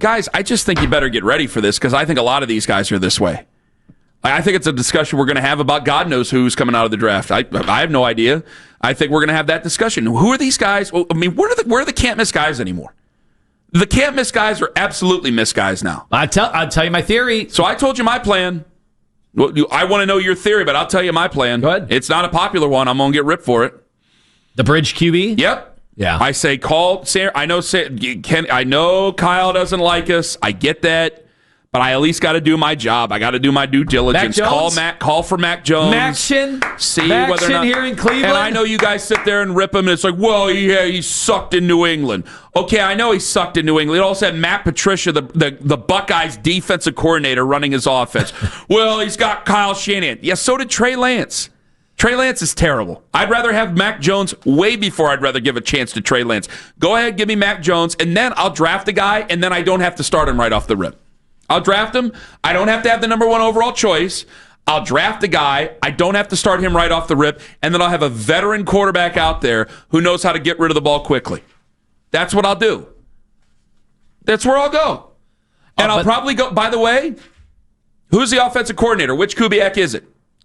Guys, I just think you better get ready for this because I think a lot of these guys are this way. I think it's a discussion we're going to have about God knows who's coming out of the draft. I have no idea. I think we're going to have that discussion. Who are these guys? Well, I mean, where are the can't miss guys anymore? The can't miss guys are absolutely miss guys now. I'll tell you my theory. So I told you my plan. Well, I want to know your theory, but I'll tell you my plan. Go ahead. It's not a popular one. I'm going to get ripped for it. The bridge QB? Yep. Yeah. I say call Sam. I know Kyle doesn't like us. I get that. But I at least got to do my job. I got to do my due diligence. Call for Mac Jones. See whether or not here in Cleveland. And I know you guys sit there and rip him, and it's like, well, yeah, he sucked in New England. Okay, I know he sucked in New England. It also had Matt Patricia, the Buckeyes defensive coordinator, running his offense. Well, he's got Kyle Shanahan. Yeah, so did Trey Lance. Trey Lance is terrible. I'd rather have Mac Jones way before I'd rather give a chance to Trey Lance. Go ahead, give me Mac Jones, and then I'll draft a guy, and then I don't have to start him right off the rip. I'll draft him. I don't have to have the number 1 overall choice. I'll draft a guy. I don't have to start him right off the rip. And then I'll have a veteran quarterback out there who knows how to get rid of the ball quickly. That's what I'll do. That's where I'll go. And I'll probably go, by the way, who's the offensive coordinator? Which Kubiak is it?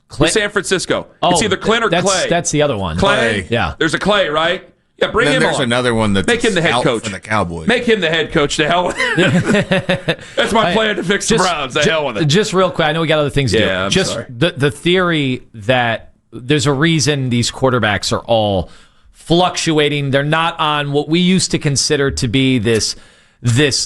San Francisco. It's either Clint or Clay. That's the other one. Clay? Yeah. There's a Clay, right? Yeah, bring him on. There's another one that's make him the head coach for the Cowboys. Make him the head coach. To hell with it. That's my plan to fix the Browns. To hell with it. Just real quick, I know we got other things to do. I'm sorry. The theory that there's a reason these quarterbacks are all fluctuating. They're not on what we used to consider to be this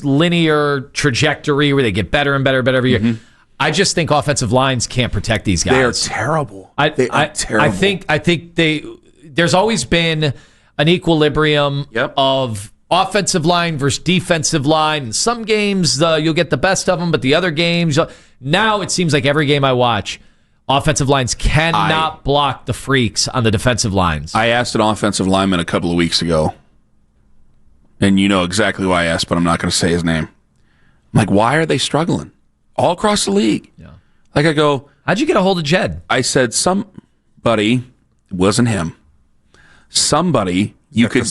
linear trajectory where they get better and better every year. Mm-hmm. I just think offensive lines can't protect these guys. They are terrible. They are terrible. I think there's always been an equilibrium of offensive line versus defensive line. In some games, you'll get the best of them, but the other games, now it seems like every game I watch, offensive lines cannot block the freaks on the defensive lines. I asked an offensive lineman a couple of weeks ago, and you know exactly why I asked, but I'm not going to say his name. I'm like, why are they struggling? All across the league. Yeah. Like I go, how'd you get a hold of Jed? I said, somebody, it wasn't him. Somebody you could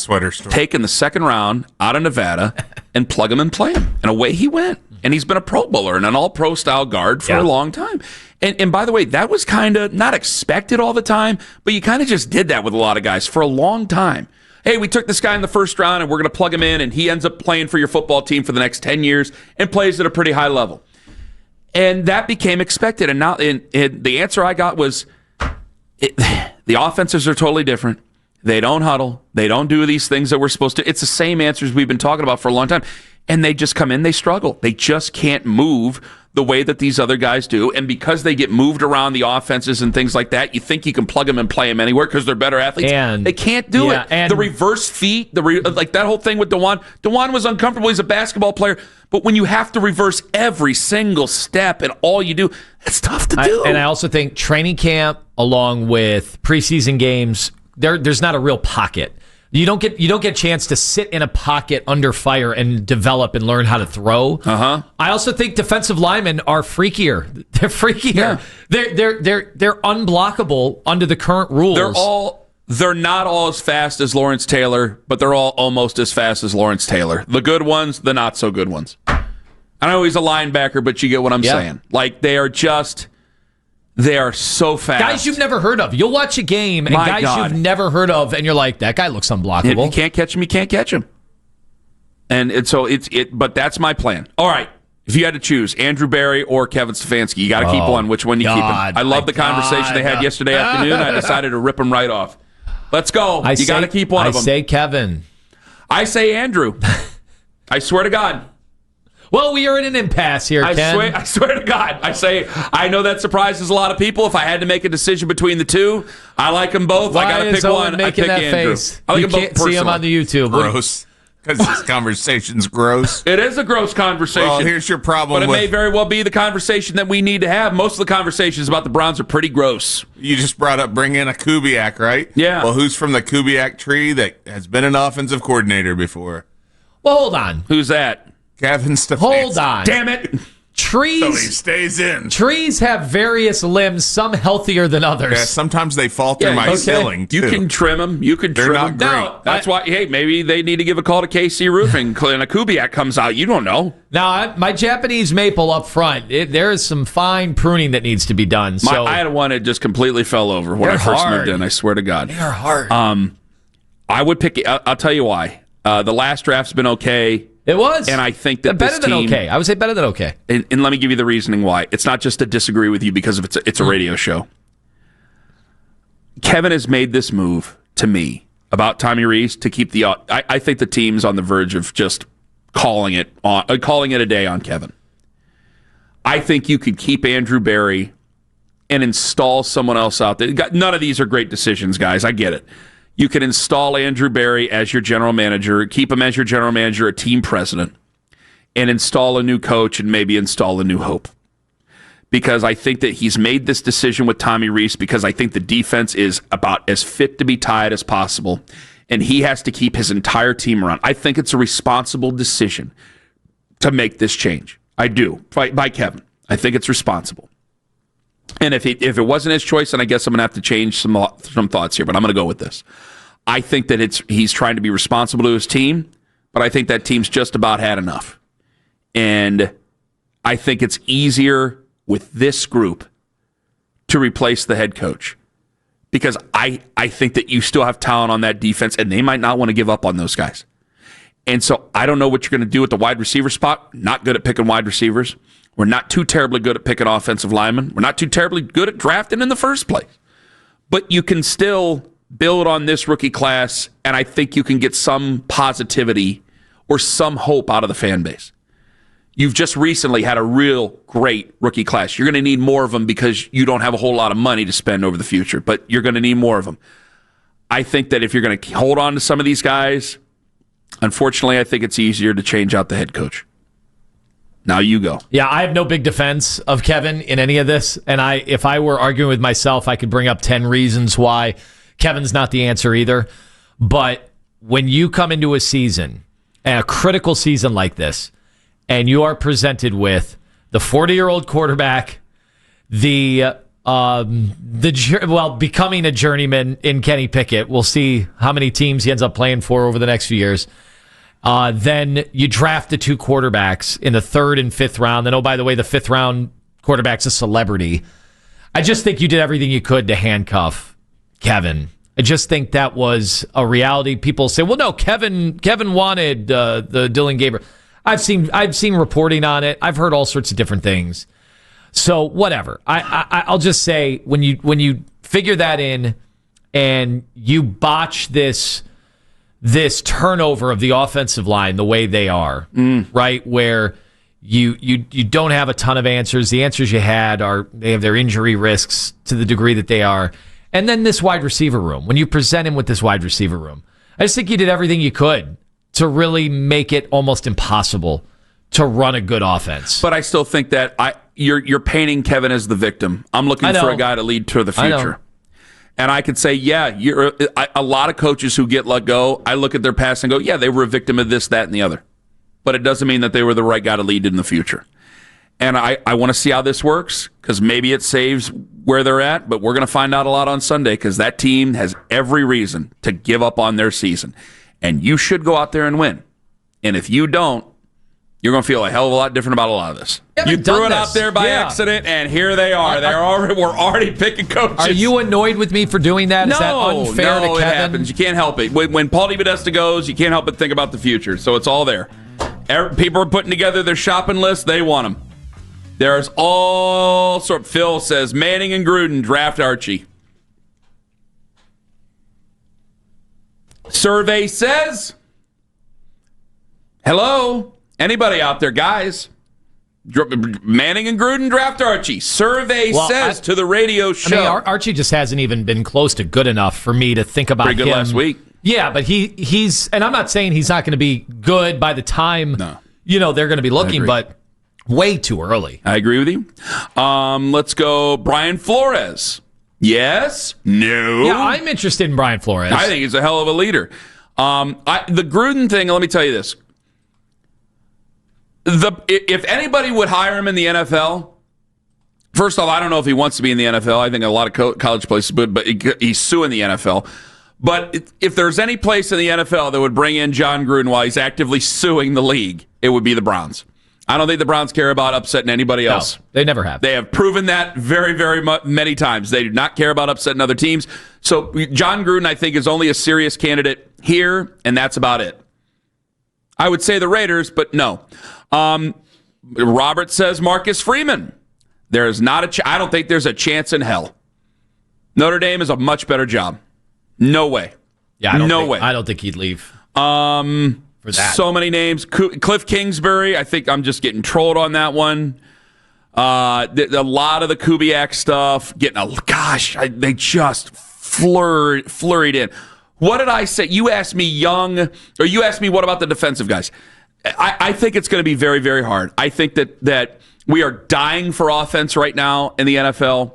take in the second round out of Nevada and plug him and play him. And away he went. And he's been a Pro Bowler and an all-pro style guard for a long time. And by the way, that was kind of not expected all the time, but you kind of just did that with a lot of guys for a long time. Hey, we took this guy in the first round and we're going to plug him in, and he ends up playing for your football team for the next 10 years and plays at a pretty high level. And that became expected. And now the answer I got was the offenses are totally different. They don't huddle. They don't do these things that we're supposed to. It's the same answers we've been talking about for a long time. And they just come in, they struggle. They just can't move the way that these other guys do. And because they get moved around the offenses and things like that, you think you can plug them and play them anywhere because they're better athletes. And they can't do it. And the reverse feet, like that whole thing with DeJuan. DeJuan was uncomfortable. He's a basketball player. But when you have to reverse every single step and all you do, it's tough to do. And I also think training camp along with preseason games, there's not a real pocket. You don't get a chance to sit in a pocket under fire and develop and learn how to throw. I also think defensive linemen are freakier. They're freakier. Yeah. They're unblockable under the current rules. They're not all as fast as Lawrence Taylor, but they're all almost as fast as Lawrence Taylor. The good ones, the not so good ones. I know he's a linebacker, but you get what I'm saying. Like they are so fast. Guys you've never heard of. You'll watch a game and you've never heard of, and you're like, that guy looks unblockable. If you can't catch him, you can't catch him. But that's my plan. All right. If you had to choose Andrew Berry or Kevin Stefanski, you got to keep one. Which one you keep him? I love the conversation they had yesterday afternoon. I decided to rip him right off. Let's go. You got to keep one of them. I say Kevin. I say Andrew. I swear to God. Well, we are in an impasse here, Ken. I swear to God. I know that surprises a lot of people. If I had to make a decision between the two, I like them both. I got to pick one. I pick Andrew. Face? I like them both personally. See him on the YouTube. Gross. Because this conversation's gross. It is a gross conversation. Well, here's your problem. But it may very well be the conversation that we need to have. Most of the conversations about the Browns are pretty gross. You just brought up bring in a Kubiak, right? Yeah. Well, who's from the Kubiak tree that has been an offensive coordinator before? Well, hold on. Who's that? Kevin Stefanski. Hold on. Damn it. Trees, So he stays in. Trees have various limbs, some healthier than others. Yeah, sometimes they falter my ceiling, too. You can trim them. You can trim them. Not great. That's why, hey, maybe they need to give a call to KC Roofing. And a Kubiak comes out. You don't know. Now, my Japanese maple up front, there is some fine pruning that needs to be done. So I had one that just completely fell over when I first moved in. I swear to God. They are hard. I would pick. I'll tell you why. The last draft's been okay. It was. And I think that better than okay. I would say better than okay. And let me give you the reasoning why. It's not just to disagree with you because it's a radio show. Kevin has made this move to me about Tommy Rees to keep the. I think the team's on the verge of just calling it a day on Kevin. I think you could keep Andrew Berry and install someone else out there. None of these are great decisions, guys. I get it. You can install Andrew Berry as your general manager, keep him as your general manager, a team president, and install a new coach and maybe install a new hope. Because I think that he's made this decision with Tommy Rees because I think the defense is about as fit to be tied as possible, and he has to keep his entire team around. I think it's a responsible decision to make this change. I do, by Kevin. I think it's responsible. And if it wasn't his choice, then I guess I'm going to have to change some thoughts here, but I'm going to go with this. I think that he's trying to be responsible to his team, but I think that team's just about had enough. And I think it's easier with this group to replace the head coach because I think that you still have talent on that defense, and they might not want to give up on those guys. And so I don't know what you're going to do at the wide receiver spot. Not good at picking wide receivers. We're not too terribly good at picking offensive linemen. We're not too terribly good at drafting in the first place. But you can still build on this rookie class, and I think you can get some positivity or some hope out of the fan base. You've just recently had a real great rookie class. You're going to need more of them because you don't have a whole lot of money to spend over the future, but you're going to need more of them. I think that if you're going to hold on to some of these guys, unfortunately, I think it's easier to change out the head coach. Now you go. Yeah, I have no big defense of Kevin in any of this. And if I were arguing with myself, I could bring up 10 reasons why Kevin's not the answer either. But when you come into a season, a critical season like this, and you are presented with the 40-year-old quarterback, becoming a journeyman in Kenny Pickett. We'll see how many teams he ends up playing for over the next few years. Then you draft the two quarterbacks in the 3rd and 5th round. And, oh, by the way, the 5th round quarterback's a celebrity. I just think you did everything you could to handcuff Kevin. I just think that was a reality. People say, well, no, Kevin wanted the Dylan Gabriel. I've seen reporting on it. I've heard all sorts of different things. So whatever. I'll just say when you figure that in and you botch this turnover of the offensive line the way they are, right? Where you don't have a ton of answers. The answers you had they have their injury risks to the degree that they are. And then this wide receiver room, when you present him with this wide receiver room, I just think you did everything you could to really make it almost impossible to run a good offense. But I still think that you're painting Kevin as the victim. I'm looking for a guy to lead to the future. And I could say, yeah, a lot of coaches who get let go, I look at their past and go, yeah, they were a victim of this, that, and the other. But it doesn't mean that they were the right guy to lead in the future. And I want to see how this works because maybe it saves where they're at, but we're going to find out a lot on Sunday because that team has every reason to give up on their season. And you should go out there and win. And if you don't, you're going to feel a hell of a lot different about a lot of this. You threw it out there by accident, and here they are. We're already picking coaches. Are you annoyed with me for doing that? Is that unfair to Kevin? No, it happens. You can't help it. When Paul DePodesta goes, you can't help but think about the future. So it's all there. People are putting together their shopping list. They want them. There's all sort. Phil says Manning and Gruden draft Archie. Survey says, hello, anybody out there, guys? Manning and Gruden draft Archie. Survey says to the radio show. I mean, Archie just hasn't even been close to good enough for me to think about him. Pretty good last week. Yeah, but he's, and I'm not saying he's not going to be good by the time they're going to be looking, but way too early. I agree with you. Let's go, Brian Flores. Yes? No? Yeah, I'm interested in Brian Flores. I think he's a hell of a leader. The Gruden thing, let me tell you this. If anybody would hire him in the NFL, first off, I don't know if he wants to be in the NFL. I think a lot of college places would, but he's suing the NFL. But if there's any place in the NFL that would bring in John Gruden while he's actively suing the league, it would be the Browns. I don't think the Browns care about upsetting anybody else. No, they never have. They have proven that very, very many times. They do not care about upsetting other teams. So John Gruden, I think, is only a serious candidate here, and that's about it. I would say the Raiders, but no. Robert says Marcus Freeman. There is not I don't think there's a chance in hell. Notre Dame is a much better job. No way. Yeah, I don't think he'd leave. For that. So many names. Cliff Kingsbury, I think I'm just getting trolled on that one. A lot of the Kubiak stuff, they just flurried in. What did I say? You asked me or you asked me what about the defensive guys? I think it's going to be very, very hard. I think that we are dying for offense right now in the NFL.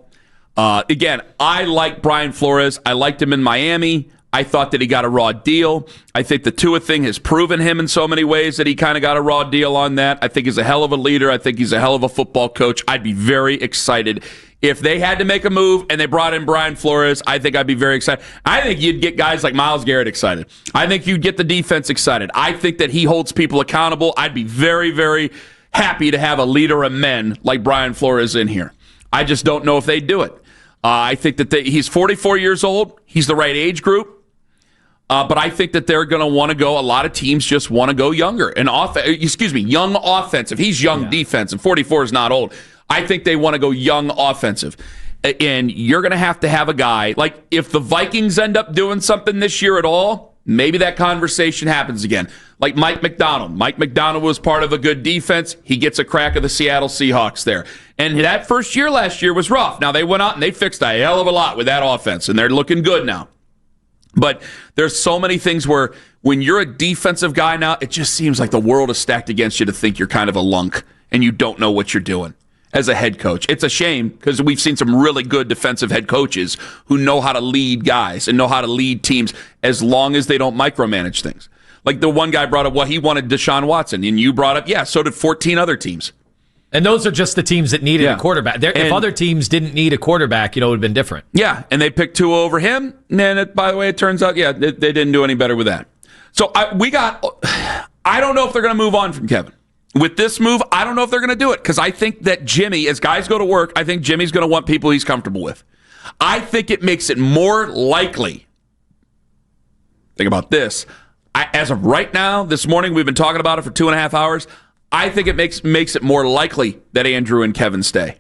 Again, I like Brian Flores. I liked him in Miami. I thought that he got a raw deal. I think the Tua thing has proven him in so many ways that he kind of got a raw deal on that. I think he's a hell of a leader. I think he's a hell of a football coach. I'd be very excited. If they had to make a move and they brought in Brian Flores, I think I'd be very excited. I think you'd get guys like Myles Garrett excited. I think you'd get the defense excited. I think that he holds people accountable. I'd be very, very happy to have a leader of men like Brian Flores in here. I just don't know if they'd do it. I think that he's 44 years old. He's the right age group. But I think that they're going to want to go. A lot of teams just want to go younger and young offensive. He's young defensive. 44 is not old. I think they want to go young offensive. And you're going to have a guy like if the Vikings end up doing something this year at all, maybe that conversation happens again. Like Mike McDonald. Mike McDonald was part of a good defense. He gets a crack of the Seattle Seahawks there. And that first year last year was rough. Now they went out and they fixed a hell of a lot with that offense, and they're looking good now. But there's so many things where when you're a defensive guy now, it just seems like the world is stacked against you to think you're kind of a lunk and you don't know what you're doing as a head coach. It's a shame because we've seen some really good defensive head coaches who know how to lead guys and know how to lead teams as long as they don't micromanage things. Like the one guy brought up, he wanted Deshaun Watson, and you brought up, so did 14 other teams. And those are just the teams that needed a quarterback. If other teams didn't need a quarterback, it would have been different. Yeah, and they picked Tua over him. And by the way, it turns out, they didn't do any better with that. So I don't know if they're going to move on from Kevin. With this move, I don't know if they're going to do it because I think that Jimmy, as guys go to work, I think Jimmy's going to want people he's comfortable with. I think it makes it more likely. Think about this. As of right now, this morning, we've been talking about it for 2.5 hours. I think it makes it more likely that Andrew and Kevin stay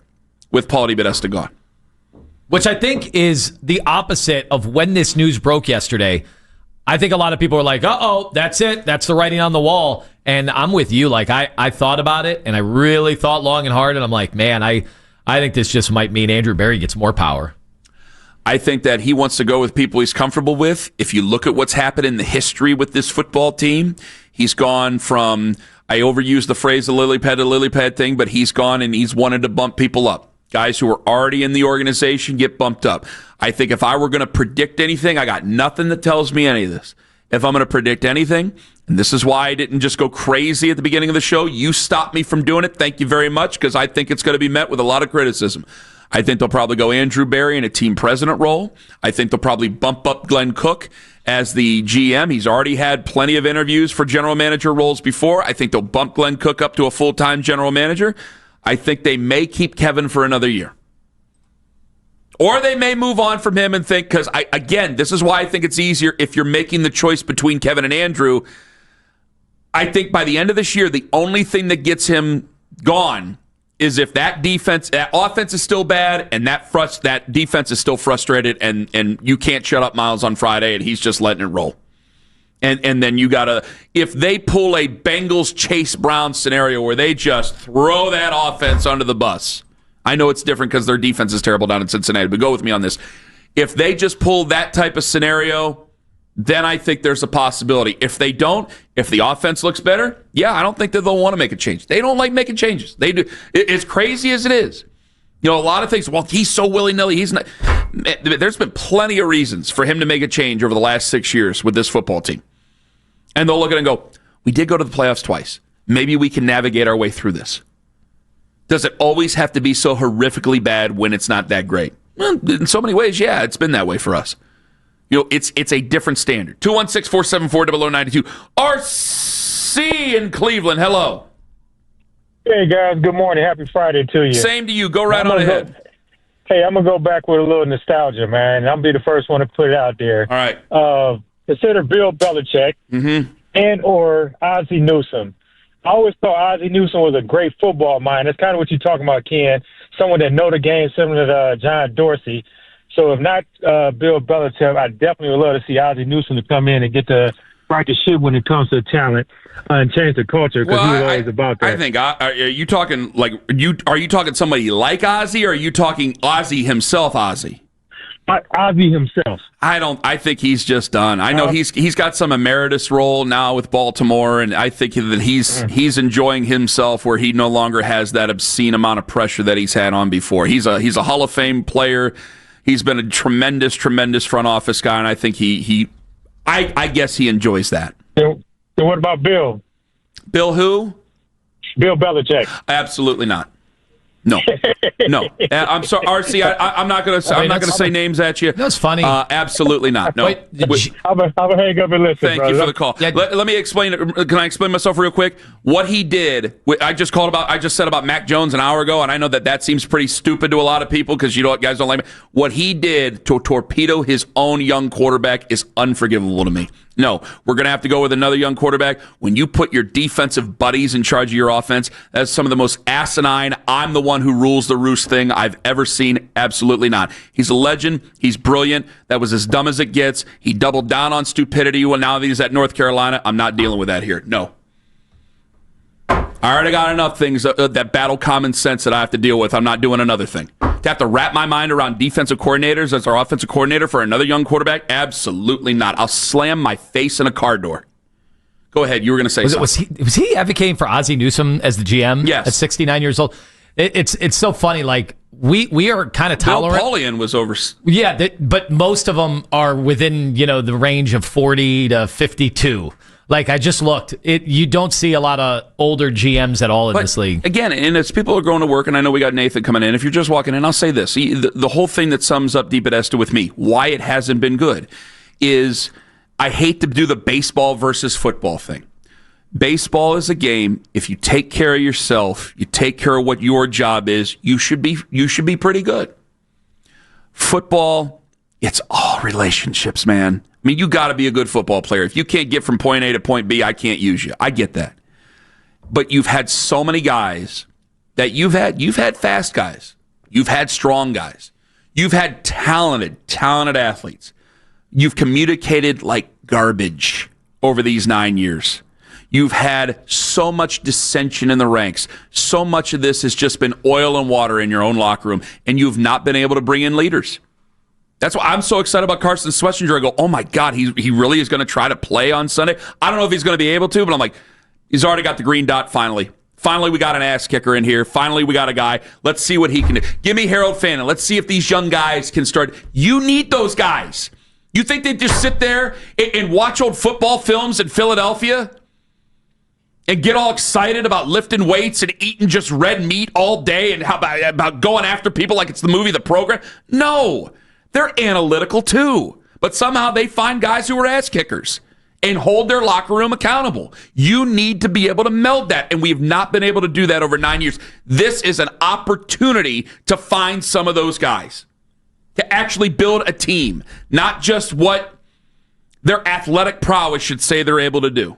with Paul DeBodesta gone. Which I think is the opposite of when this news broke yesterday. I think a lot of people were like, uh-oh, that's it. That's the writing on the wall. And I'm with you. Like, I thought about it, and I really thought long and hard, and I'm like, man, I think this just might mean Andrew Berry gets more power. I think that he wants to go with people he's comfortable with. If you look at what's happened in the history with this football team, he's gone from... I overuse the phrase the lily pad thing, but he's gone and he's wanted to bump people up. Guys who are already in the organization get bumped up. I think if I were going to predict anything, I got nothing that tells me any of this. If I'm going to predict anything, and this is why I didn't just go crazy at the beginning of the show, you stopped me from doing it. Thank you very much, because I think it's going to be met with a lot of criticism. I think they'll probably go Andrew Berry in a team president role. I think they'll probably bump up Glenn Cook as the GM. He's already had plenty of interviews for general manager roles before. I think they'll bump Glenn Cook up to a full-time general manager. I think they may keep Kevin for another year. Or they may move on from him and think, because, again, this is why I think it's easier if you're making the choice between Kevin and Andrew. I think by the end of this year, the only thing that gets him gone is if that offense is still bad and that defense is still frustrated and you can't shut up Miles on Friday and he's just letting it roll. And then you if they pull a Bengals Chase Brown scenario where they just throw that offense under the bus. I know it's different because their defense is terrible down in Cincinnati, but go with me on this. If they just pull that type of scenario, then I think there's a possibility. If they don't, if the offense looks better, I don't think that they'll want to make a change. They don't like making changes. They do. As crazy as it is, a lot of things, he's so willy-nilly. He's not. There's been plenty of reasons for him to make a change over the last 6 years with this football team. And they'll look at it and go, we did go to the playoffs twice. maybe we can navigate our way through this. Does it always have to be so horrifically bad when it's not that great? Well, in so many ways, yeah, it's been that way for us. It's a different standard. 216-474-0092. RC in Cleveland, hello. Hey, guys, good morning. Happy Friday to you. Same to you. Go right on ahead. Hey, I'm going to go back with a little nostalgia, man. I'm going to be the first one to put it out there. All right. Consider Bill Belichick and or Ozzie Newsome. I always thought Ozzie Newsome was a great football mind. That's kind of what you're talking about, Ken. Someone that know the game, similar to John Dorsey. So if not Bill Belichick, I definitely would love to see Ozzie Newsome to come in and get the right to shit when it comes to talent and change the culture, because he was always about that. I think are you talking are you talking somebody like Ozzie, or are you talking Ozzie himself, Ozzie? Ozzie himself. I think he's just done. I know he's got some emeritus role now with Baltimore, and I think that he's enjoying himself where he no longer has that obscene amount of pressure that he's had on before. He's a Hall of Fame player. He's been a tremendous front office guy, and I think I guess he enjoys that. So what about Bill? Bill who? Bill Belichick. Absolutely not. No. I'm sorry, RC. I'm not going to say names at you. That's funny. Absolutely not. No. I'm gonna hang up and listen. Thank you for the call. Yeah. Let me explain. Can I explain myself real quick? What he did. I just said about Mac Jones an hour ago, and I know that seems pretty stupid to a lot of people because guys don't like me. What he did to torpedo his own young quarterback is unforgivable to me. No, we're going to have to go with another young quarterback. When you put your defensive buddies in charge of your offense, that's some of the most asinine, I'm the one who rules the roost thing I've ever seen. Absolutely not. He's a legend. He's brilliant. That was as dumb as it gets. He doubled down on stupidity. Well, now that he's at North Carolina, I'm not dealing with that here. No. I already got enough things that battle common sense that I have to deal with. I'm not doing another thing. To have to wrap my mind around defensive coordinators as our offensive coordinator for another young quarterback? Absolutely not. I'll slam my face in a car door. Go ahead. You were going to say something. Was he advocating for Ozzie Newsome as the GM? Yes. At 69 years old? It's so funny. Like, we are kind of tolerant. Bill Polian was over. Yeah, but most of them are within, the range of 40 to 52. Like, I just looked. You don't see a lot of older GMs at all in this league. Again, and as people are going to work, and I know we got Nathan coming in, if you're just walking in, I'll say this. The whole thing that sums up Deep at Esta with me, why it hasn't been good, is I hate to do the baseball versus football thing. Baseball is a game. If you take care of yourself, you take care of what your job is, you should be pretty good. Football, it's all relationships, man. I mean, you got to be a good football player. If you can't get from point A to point B, I can't use you. I get that. But you've had so many guys that you've had fast guys. You've had strong guys. You've had talented athletes. You've communicated like garbage over these 9 years. You've had so much dissension in the ranks. So much of this has just been oil and water in your own locker room, and you've not been able to bring in leaders. That's why I'm so excited about Carson Schwarzenegger. I go, oh my God, he really is going to try to play on Sunday. I don't know if he's going to be able to, but I'm like, he's already got the green dot finally. Finally, we got an ass kicker in here. Finally, we got a guy. Let's see what he can do. Give me Harold Fannin. Let's see if these young guys can start. You need those guys. You think they just sit there and watch old football films in Philadelphia and get all excited about lifting weights and eating just red meat all day and how about going after people like it's the movie The Program? No. They're analytical too, but somehow they find guys who are ass kickers and hold their locker room accountable. You need to be able to meld that, and we have not been able to do that over 9 years. This is an opportunity to find some of those guys, to actually build a team, not just what their athletic prowess should say they're able to do.